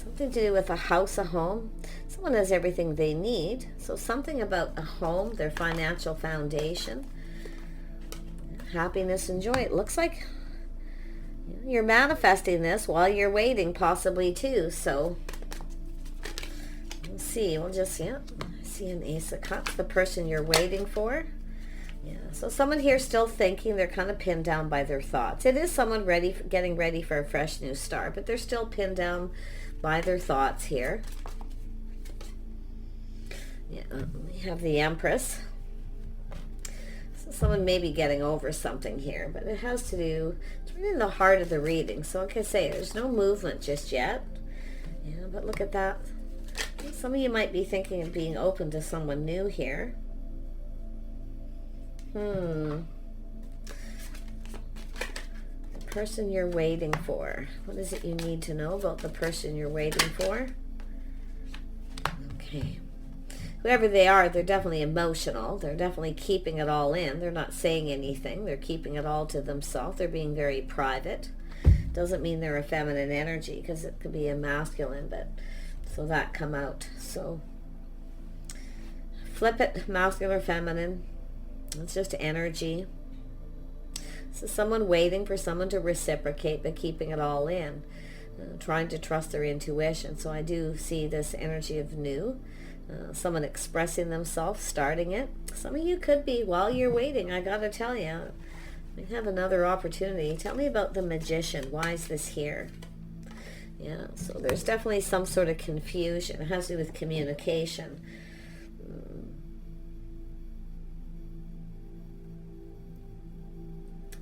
Something to do with a house, a home. Someone has everything they need. So something about a home, their financial foundation, happiness and joy. It looks like you're manifesting this while you're waiting, possibly too. So we'll see. We'll just, see an Ace of Cups, the person you're waiting for. Yeah, so someone here still thinking, they're kind of pinned down by their thoughts. It is someone getting ready for a fresh new start, but they're still pinned down by their thoughts here. Yeah, we have the Empress. So someone may be getting over something here, but it has to do, it's really in the heart of the reading. So like I say, there's no movement just yet. Yeah, but look at that. Some of you might be thinking of being open to someone new here. The person you're waiting for. What is it you need to know about the person you're waiting for? Okay. Whoever they are, they're definitely emotional. They're definitely keeping it all in. They're not saying anything. They're keeping it all to themselves. They're being very private. Doesn't mean they're a feminine energy, because it could be a masculine, but so that come out. So flip it, masculine or feminine. It's just energy. So someone waiting for someone to reciprocate, but keeping it all in, trying to trust their intuition. So I do see this energy of new, someone expressing themselves, starting it. Some of you could be, while you're waiting, I gotta tell you, we have another opportunity. Tell me about the Magician. Why is this here? Yeah, so there's definitely some sort of confusion. It has to do with communication.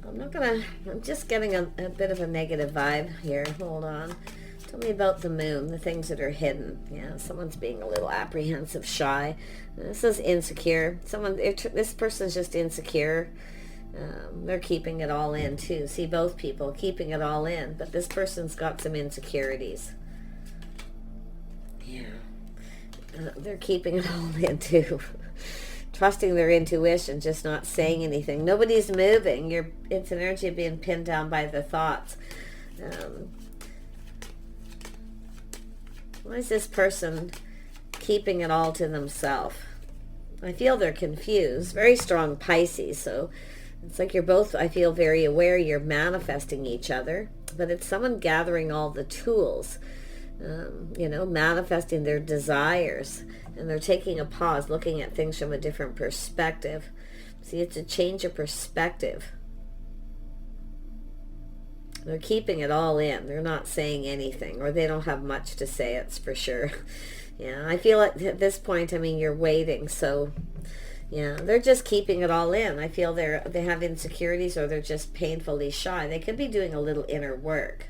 I'm just getting a bit of a negative vibe here. Hold on. Tell me about the Moon, the things that are hidden. Yeah, someone's being a little apprehensive, shy. This is insecure. This person's just insecure. They're keeping it all in too. See, both people keeping it all in, but this person's got some insecurities. Yeah. They're keeping it all in too. Trusting their intuition, just not saying anything. Nobody's moving. It's an energy of being pinned down by the thoughts. Why is this person keeping it all to themselves? I feel they're confused. Very strong Pisces, so it's like you're both, I feel, very aware you're manifesting each other, but it's someone gathering all the tools, manifesting their desires. And they're taking a pause, looking at things from a different perspective. See, it's a change of perspective. They're keeping it all in. They're not saying anything, or they don't have much to say, it's for sure. Yeah, I feel at this point, you're waiting. So, yeah, they're just keeping it all in. I feel they have insecurities, or they're just painfully shy. They could be doing a little inner work,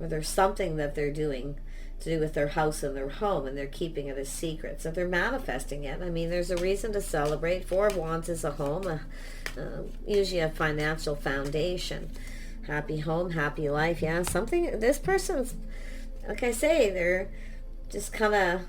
or there's something that they're doing to do with their house and their home, and they're keeping it a secret. So they're manifesting it. There's a reason to celebrate. Four of Wands is a home, usually a financial foundation. Happy home, happy life. Yeah, this person's, like I say, they're just kind of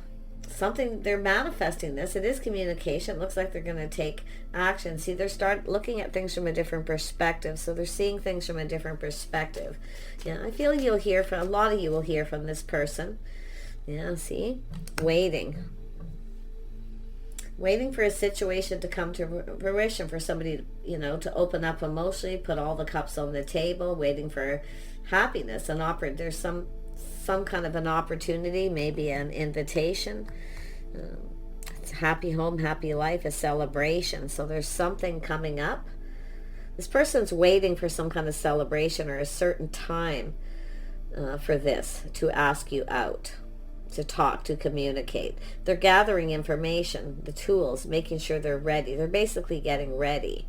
they're manifesting this. It is communication. It looks like they're going to take action. See, they're looking at things from a different perspective. So they're seeing things from a different perspective. Yeah, I feel a lot of you will hear from this person. Yeah, see? Waiting for a situation to come to fruition, for somebody, to open up emotionally, put all the cups on the table, waiting for happiness. There's some kind of an opportunity, maybe an invitation. It's a happy home, happy life, a celebration. So there's something coming up. This person's waiting for some kind of celebration or a certain time for this, to ask you out, to talk, to communicate. They're gathering information, the tools, making sure they're ready. They're basically getting ready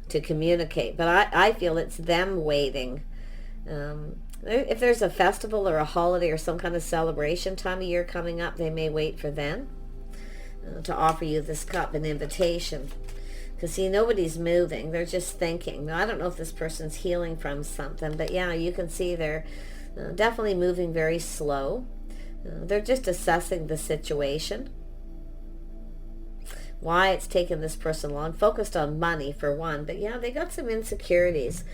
to communicate. But I feel it's them waiting. If there's a festival or a holiday or some kind of celebration time of year coming up, they may wait for then to offer you this cup, an invitation. Because, see, nobody's moving. They're just thinking. Now, I don't know if this person's healing from something, but yeah, you can see they're definitely moving very slow. They're just assessing the situation. Why it's taken this person long. Focused on money, for one. But yeah, they got some insecurities.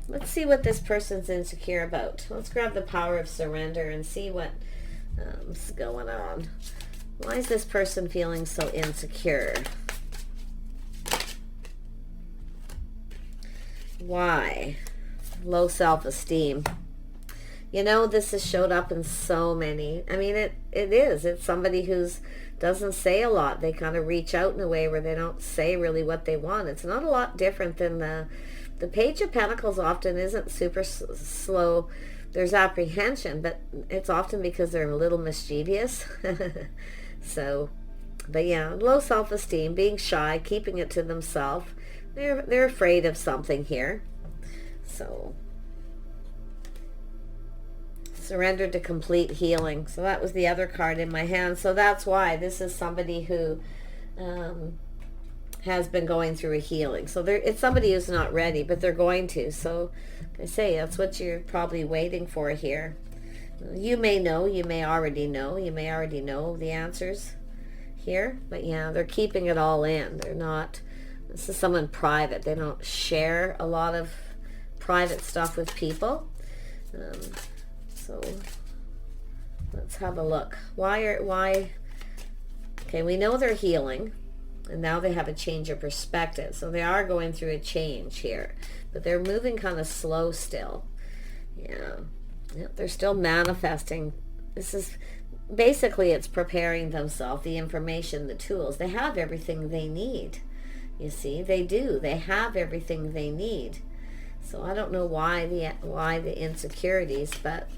Let's see what this person's insecure about. Let's grab the power of surrender and see what's going on. Why is this person feeling so insecure? Why? Low self-esteem. You know, this has showed up in so many. I mean, it is. It's somebody who's doesn't say a lot. They kind of reach out in a way where they don't say really what they want. It's not a lot different than the Page of Pentacles often isn't super slow. There's apprehension, but it's often because they're a little mischievous. So, but yeah, low self-esteem, being shy, keeping it to themselves. They're afraid of something here. So, surrender to complete healing. So that was the other card in my hand. So that's why this is somebody who has been going through a healing. So it's somebody who's not ready, but they're going to. So like I say, that's what you're probably waiting for here. You may know, you may already know the answers here, but yeah, they're keeping it all in. They're not, this is someone private. They don't share a lot of private stuff with people. So let's have a look. Why? Okay, we know they're healing, and now they have a change of perspective. So they are going through a change here, but they're moving kind of slow still. Yeah, they're still manifesting. This is basically, it's preparing themselves, the information, the tools. They have everything they need. You see, they do. They have everything they need. So I don't know why the insecurities, but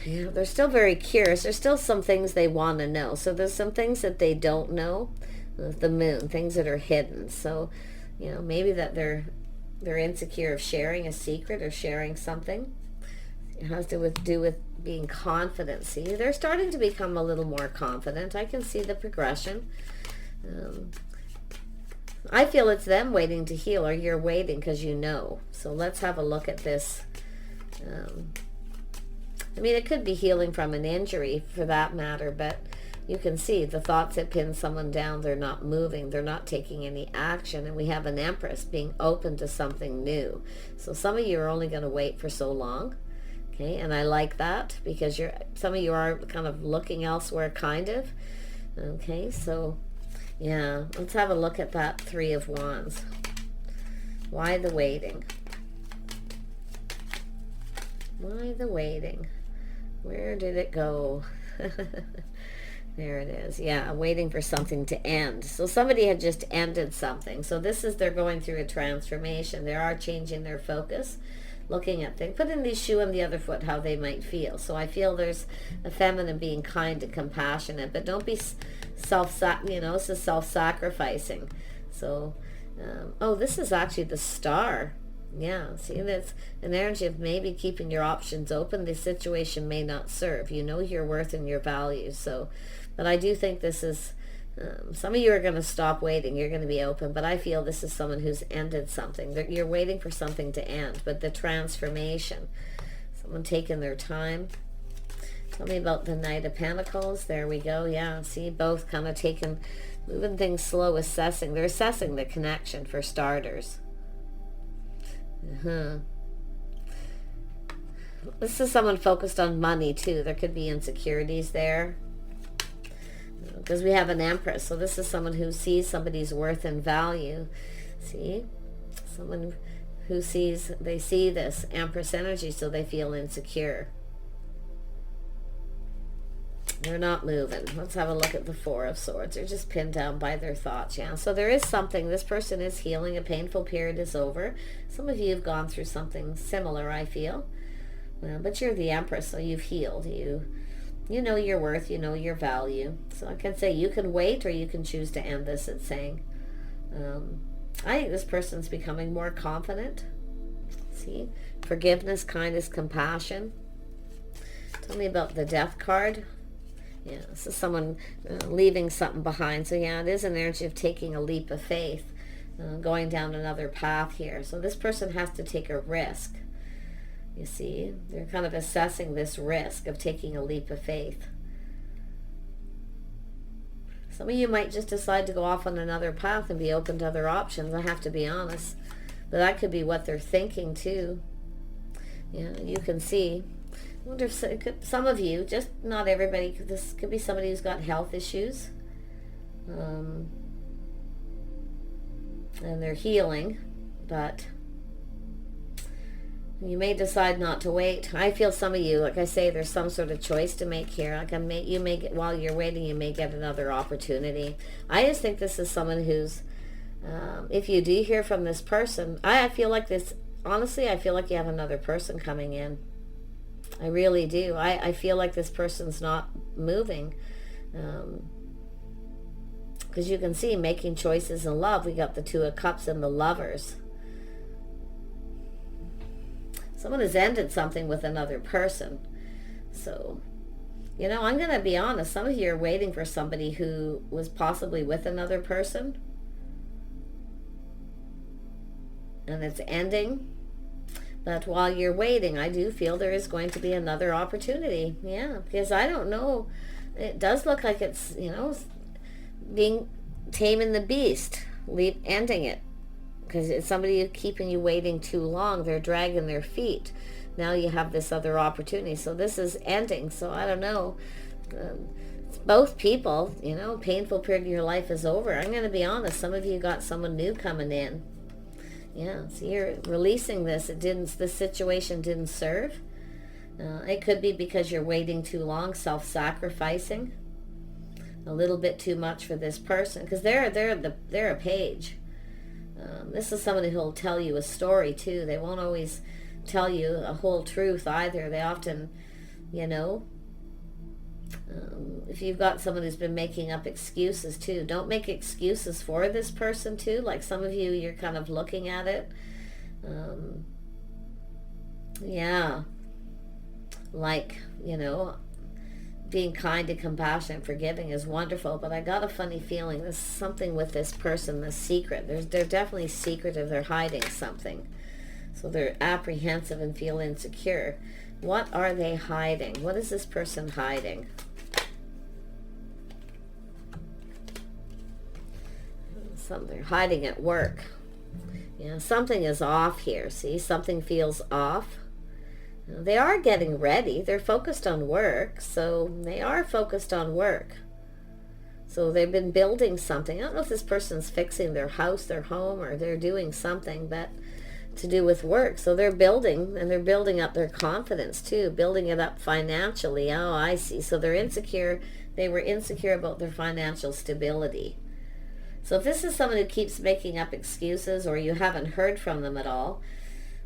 yeah, they're still very curious. There's still some things they want to know. So there's some things that they don't know. The moon, things that are hidden. So, you know, maybe that they're insecure of sharing a secret or sharing something. It has to do with being confident. See, they're starting to become a little more confident. I can see the progression. I feel it's them waiting to heal, or you're waiting because you know. So let's have a look at this. I mean, it could be healing from an injury for that matter, but you can see the thoughts that pin someone down, they're not moving, they're not taking any action, and we have an Empress being open to something new. So some of you are only going to wait for so long, okay, and I like that because some of you are kind of looking elsewhere, kind of, okay, so yeah, let's have a look at that Three of Wands. Why the waiting? Why the waiting? Where did it go? There it is. Yeah, waiting for something to end. So somebody had just ended something. So they're going through a transformation. They are changing their focus, looking at things. Put in the shoe on the other foot, how they might feel. So I feel there's a feminine being kind and compassionate, but don't be this is self-sacrificing. So, this is actually the Star. Yeah, see, that's an energy of maybe keeping your options open. The situation may not serve. You know your worth and your value. So, but I do think this is, some of you are going to stop waiting. You're going to be open. But I feel this is someone who's ended something. You're waiting for something to end. But the transformation, someone taking their time. Tell me about the Knight of Pentacles. There we go. Yeah, see, both kind of moving things slow, assessing. They're assessing the connection for starters. This is someone focused on money too. There could be insecurities there because we have an Empress. So this is someone who sees somebody's worth and value. See, someone who they see this Empress energy, so they feel insecure. They're not moving. Let's have a look at the Four of Swords. They're just pinned down by their thoughts. Yeah. So there is something. This person is healing. A painful period is over. Some of you have gone through something similar, I feel. Well, but you're the Empress, so you've healed. You know your worth. You know your value. So I can say you can wait or you can choose to end this. It's saying, I think this person's becoming more confident. See? Forgiveness, kindness, compassion. Tell me about the Death card. Yeah, this is someone leaving something behind. So yeah, it is an energy of taking a leap of faith, going down another path here. So this person has to take a risk. You see, they're kind of assessing this risk of taking a leap of faith. Some of you might just decide to go off on another path and be open to other options. I have to be honest. But that could be what they're thinking too. Yeah, you can see. I wonder if some of you, just not everybody, this could be somebody who's got health issues. And they're healing. But you may decide not to wait. I feel some of you, like I say, there's some sort of choice to make here. Like you may get, while you're waiting, you may get another opportunity. I just think this is someone who's, if you do hear from this person, I feel like this, honestly, I feel like you have another person coming in. I really do. I feel like this person's not moving. Because you can see making choices in love. We got the Two of Cups and the Lovers. Someone has ended something with another person. So, you know, I'm going to be honest. Some of you are waiting for somebody who was possibly with another person. And it's ending. But while you're waiting, I do feel there is going to be another opportunity. Yeah, because I don't know. It does look like it's, you know, being taming the beast, ending it. Because it's somebody keeping you waiting too long. They're dragging their feet. Now you have this other opportunity. So this is ending. So I don't know. It's both people, you know, painful period of your life is over. I'm going to be honest. Some of you got someone new coming in. Yeah, so you're releasing this. This situation didn't serve. It could be because you're waiting too long, self-sacrificing. A little bit too much for this person. Because they're a page. This is somebody who'll tell you a story too. They won't always tell you a whole truth either. They often, you know, if you've got someone who's been making up excuses too, don't make excuses for this person too. Like some of you, you're kind of looking at it. Yeah. Like, you know, being kind and compassionate, forgiving is wonderful, but I got a funny feeling there's something with this person, the secret. They're definitely secretive. They're hiding something. So they're apprehensive and feel insecure. What are they hiding? What is this person hiding? They're hiding at work. You know, something is off here. See, something feels off. They are getting ready. They're focused on work. So they are focused on work. So they've been building something. I don't know if this person's fixing their house, their home, or they're doing something but to do with work. So they're building, and they're building up their confidence too, building it up financially. Oh, I see. So they're insecure. They were insecure about their financial stability. So if this is someone who keeps making up excuses, or you haven't heard from them at all,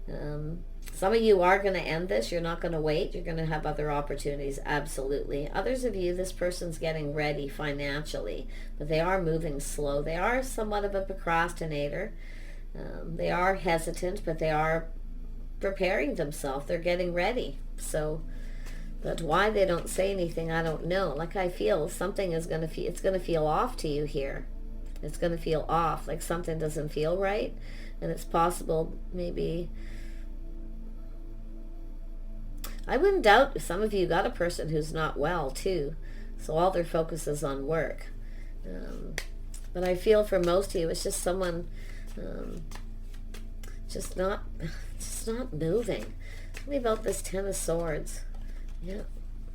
some of you are going to end this. You're not going to wait. You're going to have other opportunities, absolutely. Others of you, this person's getting ready financially, but they are moving slow. They are somewhat of a procrastinator. They are hesitant, but they are preparing themselves. They're getting ready. So, but why they don't say anything, I don't know. Like I feel something is going to feel, it's going to feel off to you here. It's going to feel off, like something doesn't feel right. And it's possible maybe, I wouldn't doubt if some of you got a person who's not well too. So all their focus is on work. But I feel for most of you, it's just someone just not moving. Tell me about this Ten of Swords. Yeah.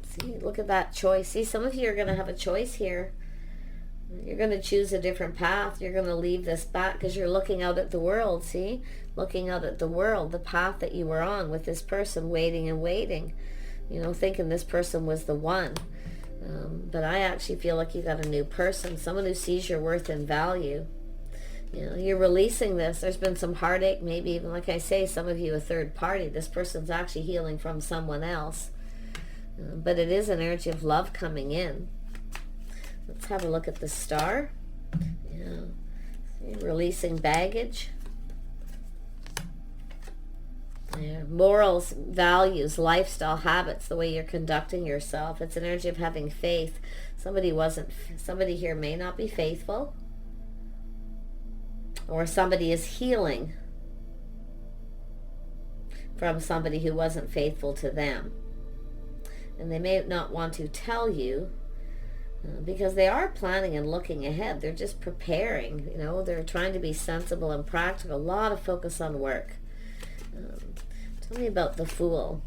See, look at that choice. See, some of you are going to have a choice here. You're going to choose a different path. You're going to leave this back because you're looking out at the world, see? Looking out at the world, the path that you were on with this person, waiting and waiting. You know, thinking this person was the one. But I actually feel like you got a new person, someone who sees your worth and value. You know, you're releasing this. There's been some heartache, maybe even, like I say, some of you a third party. This person's actually healing from someone else. But it is an energy of love coming in. Let's have a look at the Star. Yeah. See, releasing baggage. Yeah. Morals, values, lifestyle, habits, the way you're conducting yourself. It's an energy of having faith. Somebody here may not be faithful. Or somebody is healing from somebody who wasn't faithful to them. And they may not want to tell you Because they are planning and looking ahead. They're just preparing, you know, they're trying to be sensible and practical. A lot of focus on work. Tell me about the Fool.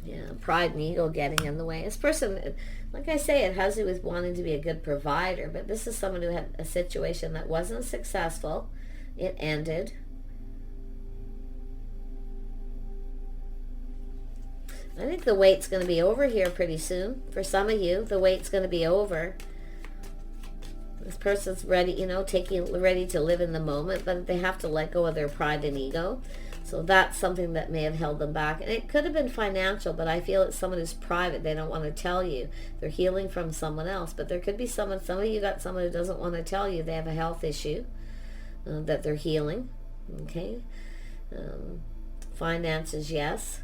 Yeah, pride and ego getting in the way. This person, like I say, it has to do with wanting to be a good provider, but this is someone who had a situation that wasn't successful. It ended. I think the wait's going to be over here pretty soon. For some of you, the wait's going to be over. This person's ready, you know, ready to live in the moment, but they have to let go of their pride and ego. So that's something that may have held them back. And it could have been financial, but I feel it's someone who's private. They don't want to tell you. They're healing from someone else. But there could be some of you got someone who doesn't want to tell you they have a health issue that they're healing. Okay. Finances, yes.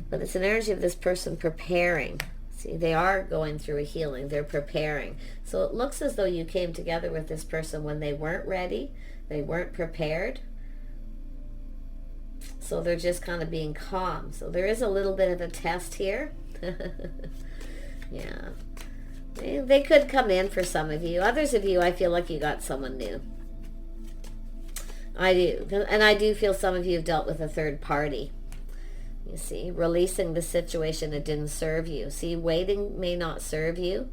But it's an energy of this person preparing. See, they are going through a healing. They're preparing. So it looks as though you came together with this person when they weren't ready. They weren't prepared. So they're just kind of being calm. So there is a little bit of a test here. Yeah. They could come in for some of you. Others of you, I feel like you got someone new. I do. And I do feel some of you have dealt with a third party. You see, releasing the situation that didn't serve you. See, waiting may not serve you,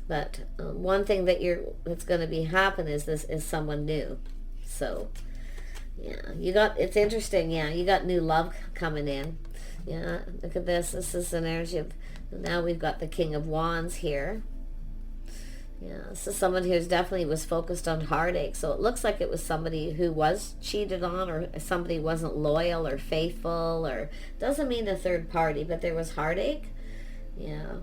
but one thing that's going to be happen is someone new. So, yeah, it's interesting. Yeah, you got new love coming in. Yeah, look at this. This is an energy of. Now we've got the King of Wands here. Yeah, this is someone who's definitely was focused on heartache. So it looks like it was somebody who was cheated on, or somebody wasn't loyal or faithful, or doesn't mean a third party, but there was heartache. Yeah.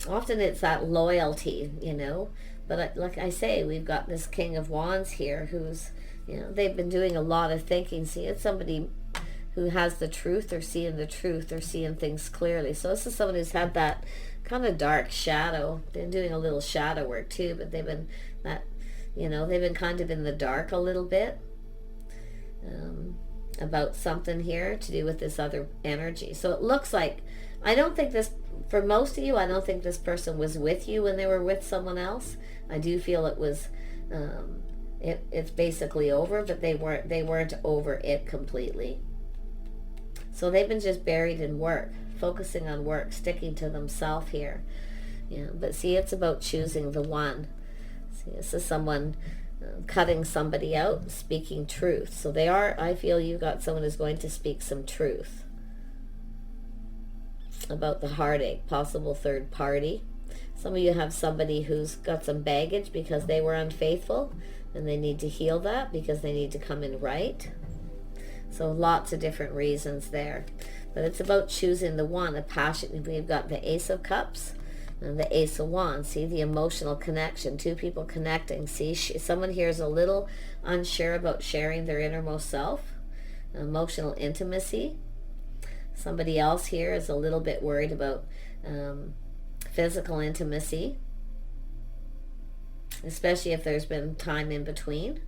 Often it's that loyalty, you know. But like I say, we've got this King of Wands here who's, you know, they've been doing a lot of thinking. See, it's somebody who has the truth. They're seeing the truth. They're seeing things clearly. So this is someone who's had that kind of dark shadow. They're doing a little shadow work too, but they've been they've been kind of in the dark a little bit about something here to do with this other energy. So it looks like, for most of you, I don't think this person was with you when they were with someone else. I do feel it was, it's basically over, but they weren't over it completely. So they've been just buried in work, focusing on work, sticking to themselves here. Yeah, but see, it's about choosing the one. See, this is someone cutting somebody out, speaking truth. So I feel you got someone who's going to speak some truth about the heartache, possible third party. Some of you have somebody who's got some baggage because they were unfaithful, and they need to heal that because they need to come in right. So lots of different reasons there. But it's about choosing the one, the passion. We've got the Ace of Cups and the Ace of Wands. See, the emotional connection, two people connecting. See, someone here is a little unsure about sharing their innermost self, emotional intimacy. Somebody else here is a little bit worried about physical intimacy, especially if there's been time in between,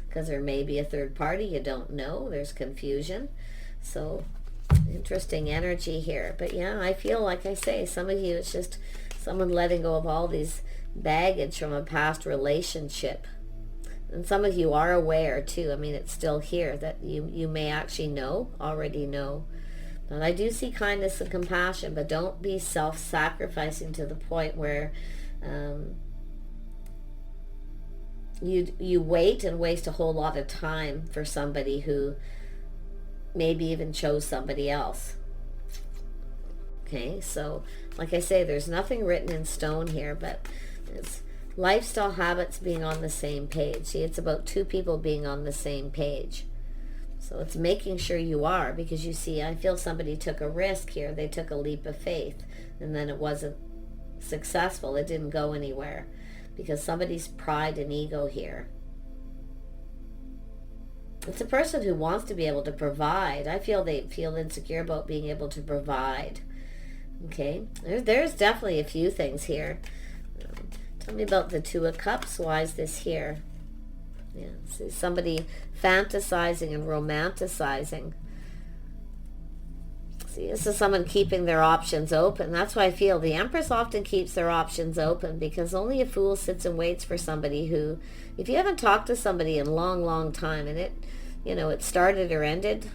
because there may be a third party. You don't know. There's confusion. So interesting energy here. But yeah, I feel like I say, some of you, it's just someone letting go of all these baggage from a past relationship. And some of you are aware too. I mean, it's still here that you may actually already know. But I do see kindness and compassion, but don't be self-sacrificing to the point where you wait and waste a whole lot of time for somebody who maybe even chose somebody else. Okay, so like I say, there's nothing written in stone here, but it's lifestyle habits being on the same page. See, it's about two people being on the same page. So it's making sure you are, because you see, I feel somebody took a risk here. They took a leap of faith, and then it wasn't successful. It didn't go anywhere because somebody's pride and ego here. It's a person who wants to be able to provide. I feel they feel insecure about being able to provide. Okay, there's definitely a few things here. Tell me about the Two of Cups. Why is this here? Yeah, see, somebody fantasizing and romanticizing See, this is someone keeping their options open. That's why I feel the Empress often keeps their options open, because only a fool sits and waits for somebody who, if you haven't talked to somebody in a long, long time and it, it started or ended,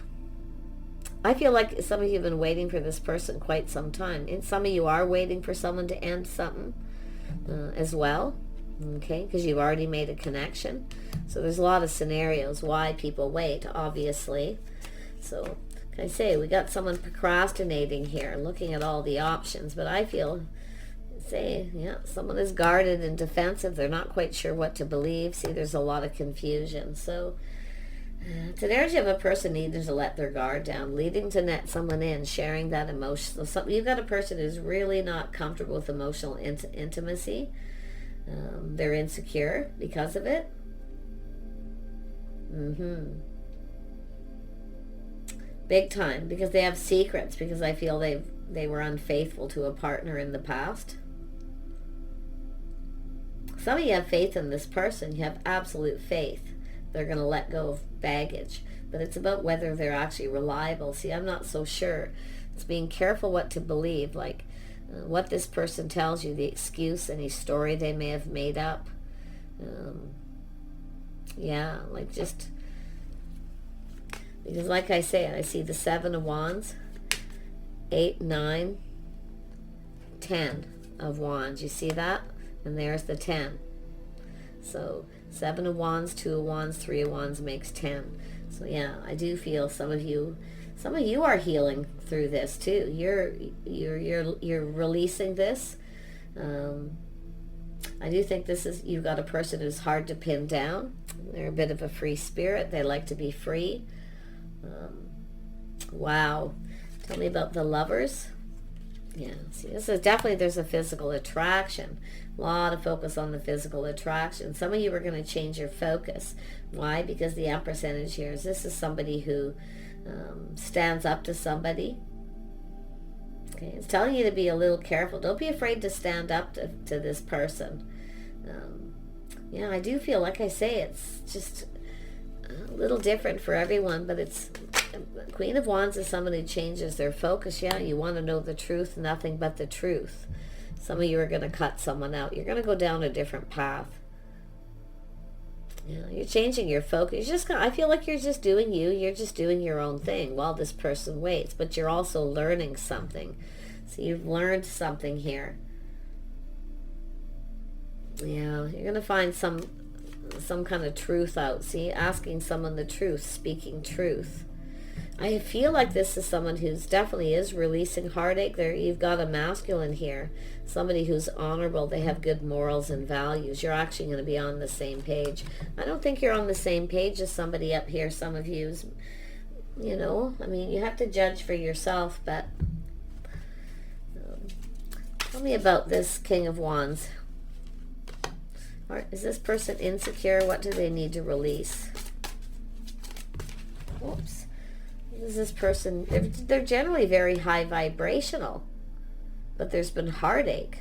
I feel like some of you have been waiting for this person quite some time. And some of you are waiting for someone to end something as well, okay, because you've already made a connection. So there's a lot of scenarios why people wait, obviously. So I say we got someone procrastinating here, looking at all the options, but I feel, someone is guarded and defensive. They're not quite sure what to believe. See, there's a lot of confusion. So it's an energy of a person needing to let their guard down, leading to net someone in, sharing that emotion. So you've got a person who's really not comfortable with emotional intimacy. They're insecure because of it. Big time, because they have secrets, because I feel they were unfaithful to a partner in the past. Some of you have faith in this person. You have absolute faith. They're going to let go of baggage. But it's about whether they're actually reliable. See, I'm not so sure. It's being careful what to believe, like what this person tells you, the excuse, any story they may have made up. Because like I say, I see the 7 of Wands, 8, 9, 10 of Wands. You see that? And there's the 10. So 7 of Wands, 2 of Wands, 3 of Wands makes 10. So yeah, I do feel some of you are healing through this too. You're releasing this. I do think you've got a person who's hard to pin down. They're a bit of a free spirit. They like to be free. Wow. Tell me about the Lovers. Yeah, see, this is definitely, there's a physical attraction. A lot of focus on the physical attraction. Some of you are going to change your focus. Why? Because the Empress energy here is, this is somebody who stands up to somebody. Okay, it's telling you to be a little careful. Don't be afraid to stand up to this person. I do feel, like I say, it's just a little different for everyone, but it's Queen of Wands is someone who changes their focus. Yeah, you want to know the truth, nothing but the truth. Some of you are going to cut someone out. You're going to go down a different path. Yeah, you're changing your focus. I feel like you're just doing you. You're just doing your own thing while this person waits. But you're also learning something. So you've learned something here. Yeah, you're going to find some kind of truth out. See, asking someone the truth, speaking truth. I feel like this is someone who's definitely is releasing heartache. You've got a masculine here, somebody who's honorable. They have good morals and values. You're actually going to be on the same page. I don't think you're on the same page as somebody up here. Some of you's, you have to judge for yourself. But tell me about this King of Wands. Is this person insecure? What do they need to release? Whoops. Is this person, they're generally very high vibrational, but there's been heartache.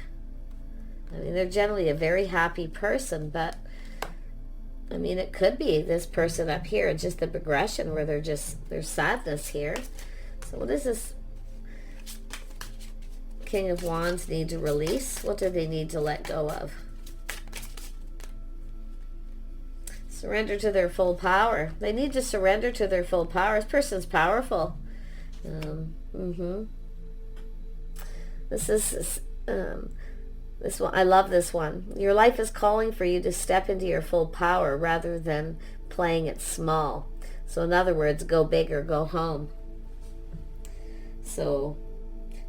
They're generally a very happy person, but it could be this person up here, just the progression where there's sadness here. So what does this King of Wands need to release? What do they need to let go of? Surrender to their full power. They need to surrender to their full power. This person's powerful. This is this one. I love this one. Your life is calling for you to step into your full power rather than playing it small. So in other words, go big or go home. So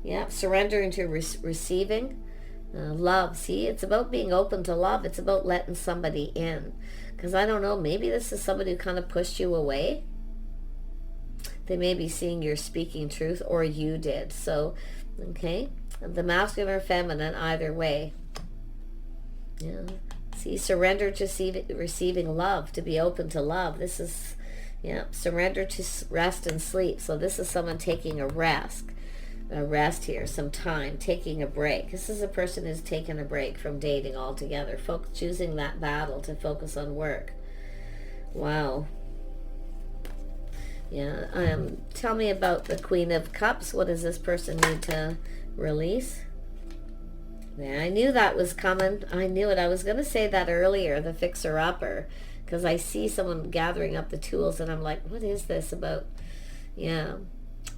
yeah, surrendering to receiving love. See, it's about being open to love. It's about letting somebody in. Because I don't know, maybe this is somebody who kind of pushed you away. They may be seeing you're speaking truth, or you did. So, okay, the masculine or feminine, either way. Yeah. See, surrender to receiving love, to be open to love. This is, surrender to rest and sleep. So this is someone taking a rest here, some time, taking a break. This is a person who's taken a break from dating altogether, choosing that battle to focus on work. Wow. Yeah. Tell me about the Queen of Cups. What does this person need to release? Yeah, I knew that was coming. I knew it. I was going to say that earlier, the fixer-upper, because I see someone gathering up the tools, and I'm like, what is this about? Yeah.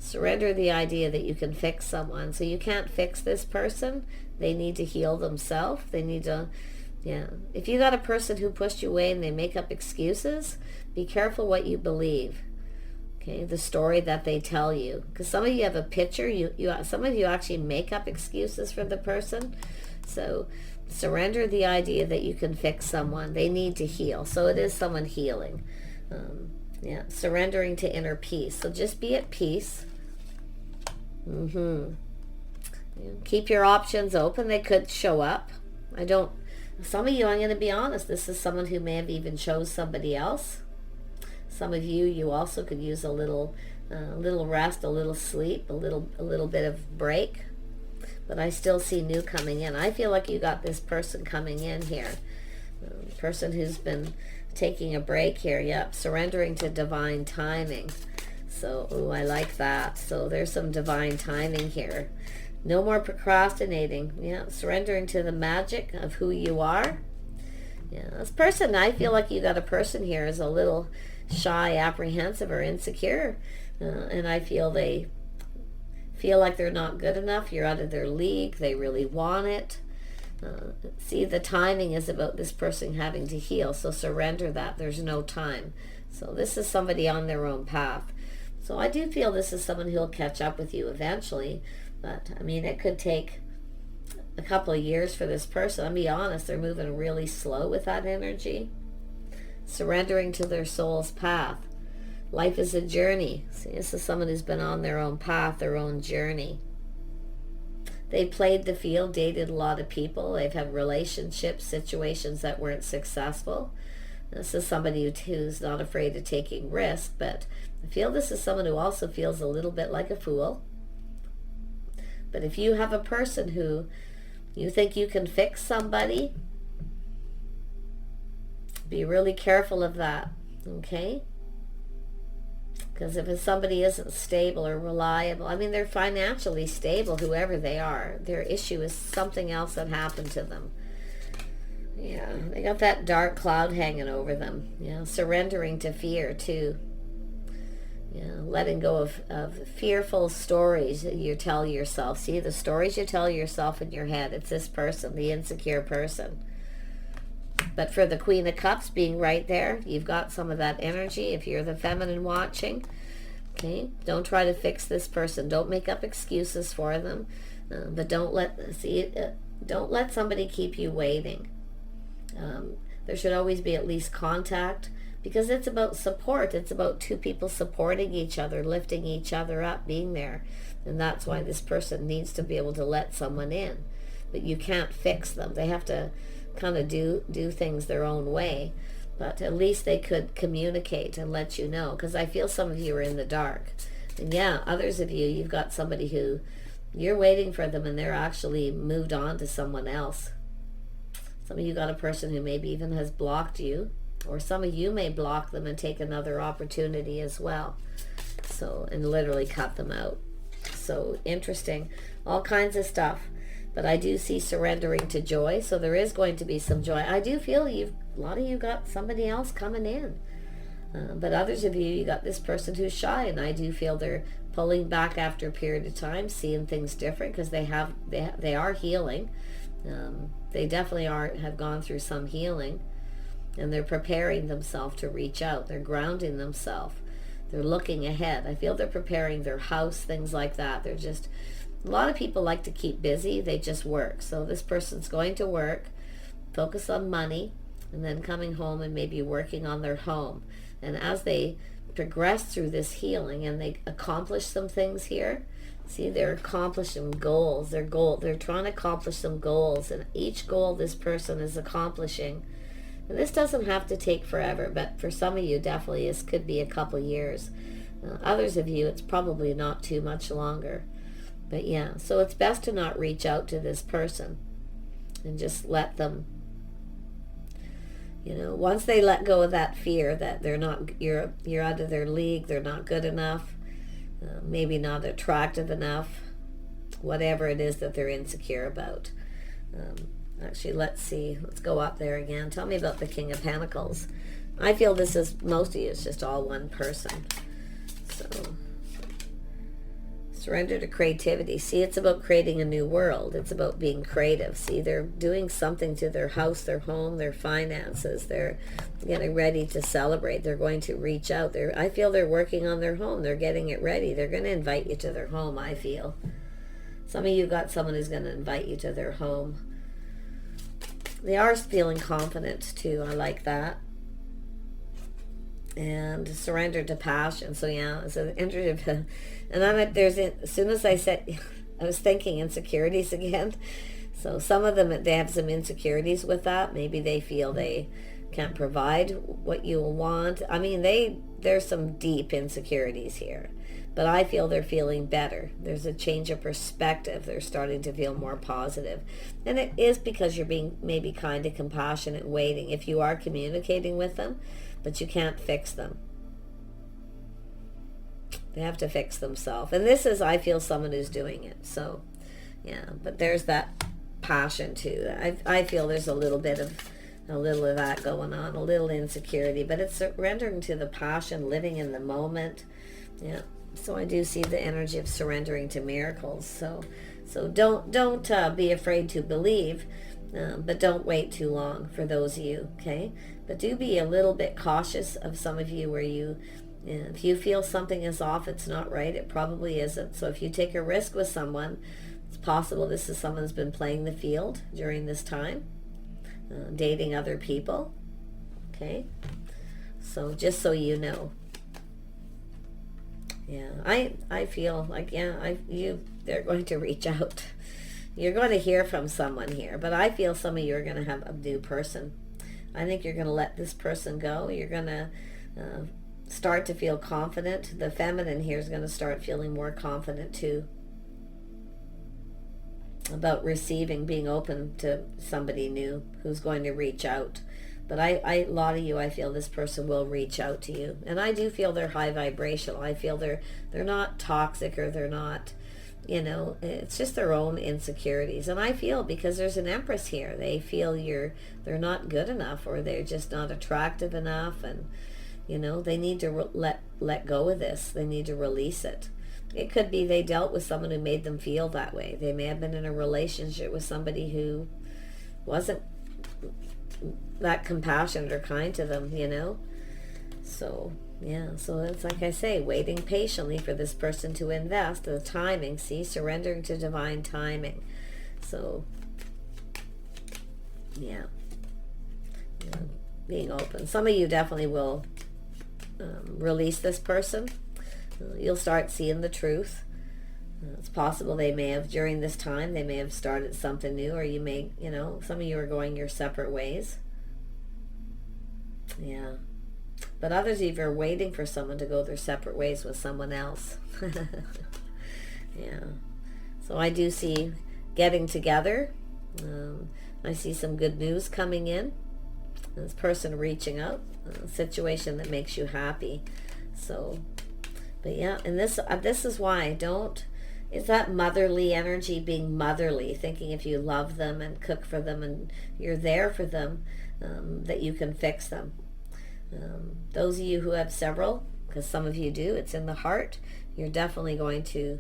Surrender the idea that you can fix someone. So you can't fix this person. They need to heal themselves. They need to, yeah. If you got a person who pushed you away and they make up excuses, be careful what you believe. Okay, the story that they tell you, because some of you have a picture. Some of you actually make up excuses for the person. So surrender the idea that you can fix someone. They need to heal. So it is someone healing. Yeah, surrendering to inner peace. So just be at peace. Keep your options open. They could show up. Some of you, I'm going to be honest, this is someone who may have even chose somebody else. Some of you also could use a little rest, a little sleep, a little bit of break. But I still see new coming in. I feel like you got this person coming in here. Person who's been taking a break here. Yep, surrendering to divine timing. So, I like that. So there's some divine timing here. No more procrastinating. Yeah, surrendering to the magic of who you are. Yeah, this person, I feel like you got a person here is a little shy, apprehensive, or insecure. And I feel they feel like they're not good enough. You're out of their league. They really want it. See, the timing is about this person having to heal. So surrender that. There's no time. So this is somebody on their own path. So I do feel this is someone who'll catch up with you eventually. But, I mean, it could take a couple of years for this person. I'll be honest, they're moving really slow with that energy. Surrendering to their soul's path. Life is a journey. See, this is someone who's been on their own path, their own journey. They played the field, dated a lot of people. They've had relationships, situations that weren't successful. This is somebody who's not afraid of taking risks, but I feel this is someone who also feels a little bit like a fool. But if you have a person who you think you can fix somebody, be really careful of that, okay? Because if somebody isn't stable or reliable, I mean, they're financially stable, whoever they are. Their issue is something else that happened to them. Yeah, they got that dark cloud hanging over them. Yeah, surrendering to fear, too. Yeah, letting go of fearful stories that you tell yourself. See, the stories you tell yourself in your head, it's this person, the insecure person. But for the Queen of Cups being right there, you've got some of that energy. If you're the feminine watching, okay, don't try to fix this person. Don't make up excuses for them. But don't let somebody keep you waiting. There should always be at least contact, because it's about support. It's about two people supporting each other, lifting each other up, being there. And that's why this person needs to be able to let someone in. But you can't fix them. They have to kind of do things their own way. But at least they could communicate and let you know, because I feel some of you are in the dark. And yeah, others of you, you've got somebody who you're waiting for them and they're actually moved on to someone else. Some of you got a person who maybe even has blocked you, or some of you may block them and take another opportunity as well. So, and literally cut them out. So interesting. All kinds of stuff. But I do see surrendering to joy. So there is going to be some joy. I do feel a lot of you got somebody else coming in. But others of you got this person who's shy. And I do feel they're pulling back after a period of time, seeing things different, because they are healing. They definitely have gone through some healing. And they're preparing themselves to reach out. They're grounding themselves. They're looking ahead. I feel they're preparing their house, things like that. They're just, a lot of people like to keep busy. They just work. So this person's going to work, focus on money, and then coming home and maybe working on their home. And as they progress through this healing and they accomplish some things here, see, they're accomplishing goals. They're trying to accomplish some goals. And each goal this person is accomplishing, and this doesn't have to take forever, but for some of you, definitely, this could be a couple years. Others of you, it's probably not too much longer. But yeah, so it's best to not reach out to this person and just let them You know, once they let go of that fear that they're not, you're out of their league, they're not good enough, maybe not attractive enough, whatever it is that they're insecure about. Actually, let's see. Let's go up there again. Tell me about the King of Pentacles. I feel this is, most of you, it's just all one person. So, surrender to creativity. See, it's about creating a new world. It's about being creative. See, they're doing something to their house, their home, their finances. They're getting ready to celebrate. They're going to reach out. I feel they're working on their home. They're getting it ready. They're going to invite you to their home, I feel. Some of you got someone who's going to invite you to their home. They are feeling confident too. I like that. And surrender to passion. So yeah, it's an energy. And as soon as I said, I was thinking insecurities again. So some of them, they have some insecurities with that. Maybe they feel they can't provide what you want. I mean, there's some deep insecurities here. But I feel they're feeling better. There's a change of perspective. They're starting to feel more positive. And it is because you're being maybe kind and compassionate, waiting. If you are communicating with them, but you can't fix them. They have to fix themselves. And this is, I feel, someone who's doing it. So, yeah. But there's that passion too. I feel there's a little of that going on, a little insecurity. But it's surrendering to the passion, living in the moment. Yeah. So I do see the energy of surrendering to miracles. So don't be afraid to believe, but don't wait too long for those of you, okay? But do be a little bit cautious of some of you where if you feel something is off, it's not right, it probably isn't. So if you take a risk with someone, it's possible this is someone who's been playing the field during this time, dating other people, okay? So just so you know. Yeah, I feel like, they're going to reach out. You're going to hear from someone here, but I feel some of you are going to have a new person. I think you're going to let this person go. You're going to start to feel confident. The feminine here is going to start feeling more confident too about receiving, being open to somebody new who's going to reach out. But a lot of you, I feel this person will reach out to you. And I do feel they're high vibrational. I feel they're not toxic, or they're not, it's just their own insecurities. And I feel, because there's an Empress here, they feel they're not good enough, or they're just not attractive enough. And, they need to let go of this. They need to release it. It could be they dealt with someone who made them feel that way. They may have been in a relationship with somebody who wasn't that compassionate or kind to them, So, yeah, so it's like I say, waiting patiently for this person to invest. The timing, see, surrendering to divine timing. So, yeah, being open. Some of you definitely will release this person. You'll start seeing the truth. It's possible they may have, during this time, they may have started something new, or you may, some of you are going your separate ways. Yeah. But others of you are waiting for someone to go their separate ways with someone else. Yeah. So I do see getting together. I see some good news coming in. This person reaching out. A situation that makes you happy. So, but yeah, and this is why is that motherly energy, being motherly, thinking if you love them and cook for them and you're there for them, that you can fix them. Those of you who have several, because some of you do, it's in the heart, you're definitely going to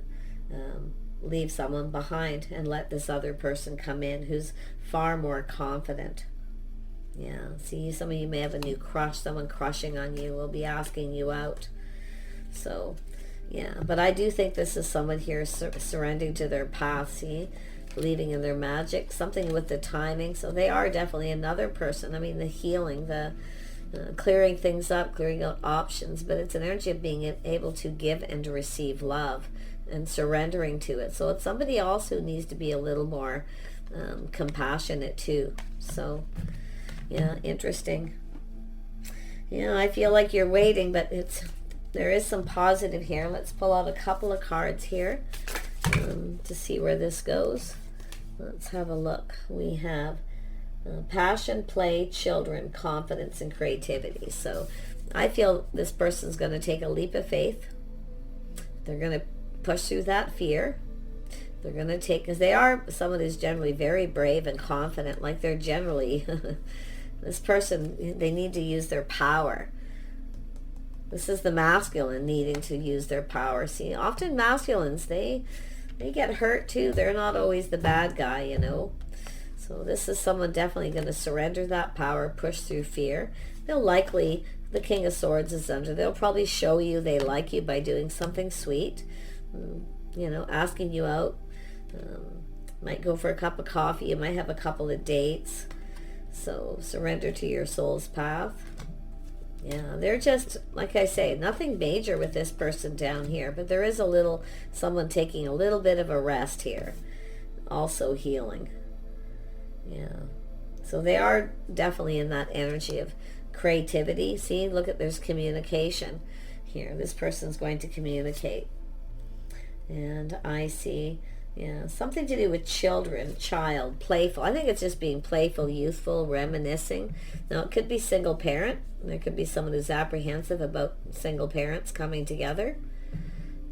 leave someone behind and let this other person come in who's far more confident. Yeah, see, some of you may have a new crush, someone crushing on you, will be asking you out. So, yeah, but I do think this is someone here surrendering to their path, see, believing in their magic, something with the timing. So they are definitely another person. I mean, the healing, the clearing things up, clearing out options, but it's an energy of being able to give and to receive love and surrendering to it. So it's somebody else who needs to be a little more compassionate too. So, yeah, interesting. I feel like you're waiting, but there is some positive here. Let's pull out a couple of cards here to see where this goes. Let's have a look. We have Passion, play, children, confidence, and creativity. So I feel this person's going to take a leap of faith. They're going to push through that fear. They're going to take, because they are someone who's generally very brave and confident, like they're generally, this person, they need to use their power. This is the masculine needing to use their power. See, often masculines, they get hurt too. They're not always the bad guy, you know. So this is someone definitely going to surrender that power, push through fear. They'll likely, the King of Swords is under, they'll probably show you they like you by doing something sweet, you know, asking you out. Might go for a cup of coffee. You might have a couple of dates. So surrender to your soul's path. Yeah, they're just, like I say, nothing major with this person down here, but there is a little, someone taking a little bit of a rest here. Also healing. Yeah. So they are definitely in that energy of creativity. See, look at, there's communication here. This person's going to communicate. And I see, yeah, something to do with children, child, playful. I think it's just being playful, youthful, reminiscing. Now, it could be single parent. There could be someone who's apprehensive about single parents coming together.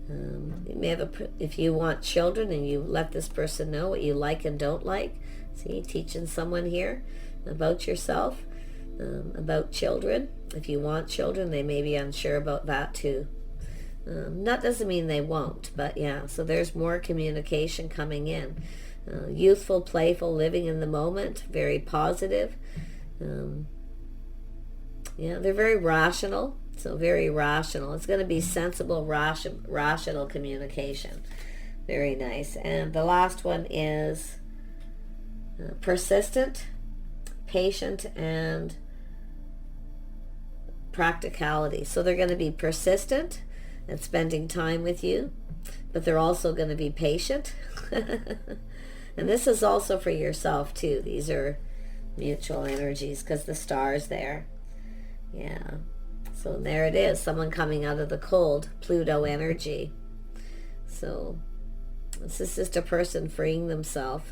You may have if you want children and you let this person know what you like and don't like. See, teaching someone here about yourself, about children. If you want children, they may be unsure about that too. That doesn't mean they won't, but yeah, so there's more communication coming in. Youthful, playful, living in the moment, very positive. Yeah, they're very rational, so very rational. It's going to be sensible, rational communication. Very nice. And the last one is persistent, patient, and practicality. So they're going to be persistent and spending time with you, but they're also going to be patient. And this is also for yourself too. These are mutual energies because the star's there. Yeah. So there it is, someone coming out of the cold, Pluto energy. So this is just a person freeing themselves.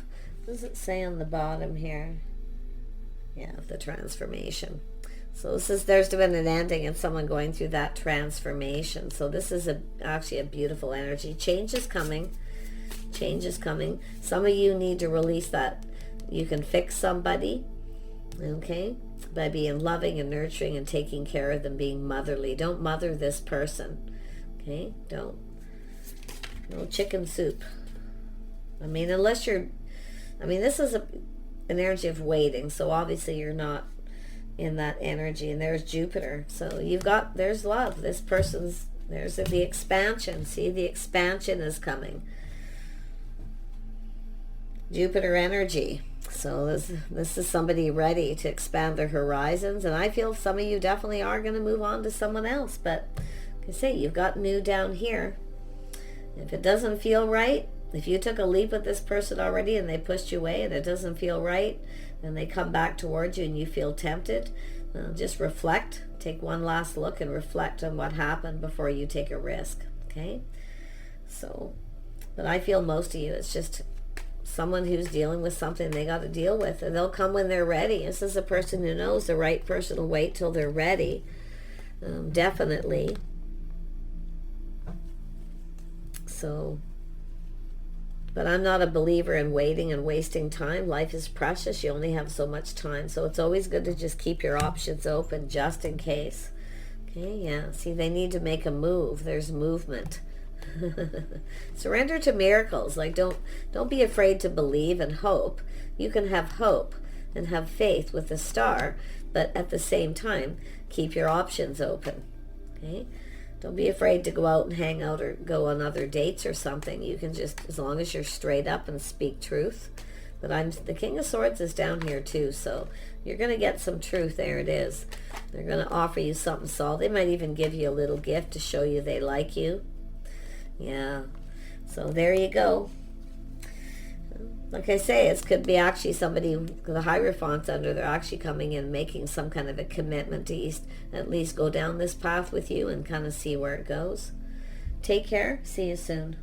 What does it say on the bottom here? Yeah, the transformation. So this is, there's been an ending and someone going through that transformation. So this is actually a beautiful energy. Change is coming. Change is coming. Some of you need to release that. You can fix somebody, okay, by being loving and nurturing and taking care of them, being motherly. Don't mother this person, okay? Don't. No chicken soup. I mean, unless you're, I mean, this is an energy of waiting. So obviously you're not in that energy. And there's Jupiter. So you've got, there's love. This person's, there's the expansion. See, the expansion is coming. Jupiter energy. So this is somebody ready to expand their horizons. And I feel some of you definitely are going to move on to someone else. But like I say, you've got new down here. If it doesn't feel right, if you took a leap with this person already and they pushed you away and it doesn't feel right, and they come back towards you and you feel tempted, just reflect. Take one last look and reflect on what happened before you take a risk. Okay? So, but I feel most of you, it's just someone who's dealing with something they got to deal with, and they'll come when they're ready. This is a person who knows the right person will wait till they're ready. Definitely. So, but I'm not a believer in waiting and wasting time. Life is precious. You only have so much time. So it's always good to just keep your options open just in case. Okay, yeah. See, they need to make a move. There's movement. Surrender to miracles. Like, don't be afraid to believe and hope. You can have hope and have faith with the star, but at the same time, keep your options open. Okay? Don't be afraid to go out and hang out or go on other dates or something. You can just, as long as you're straight up and speak truth. But the King of Swords is down here too, so you're going to get some truth. There it is. They're going to offer you something solid. They might even give you a little gift to show you they like you. Yeah. So there you go. Like I say, it could be actually somebody, the Hierophant's under, they're actually coming in making some kind of a commitment to at least go down this path with you and kind of see where it goes. Take care. See you soon.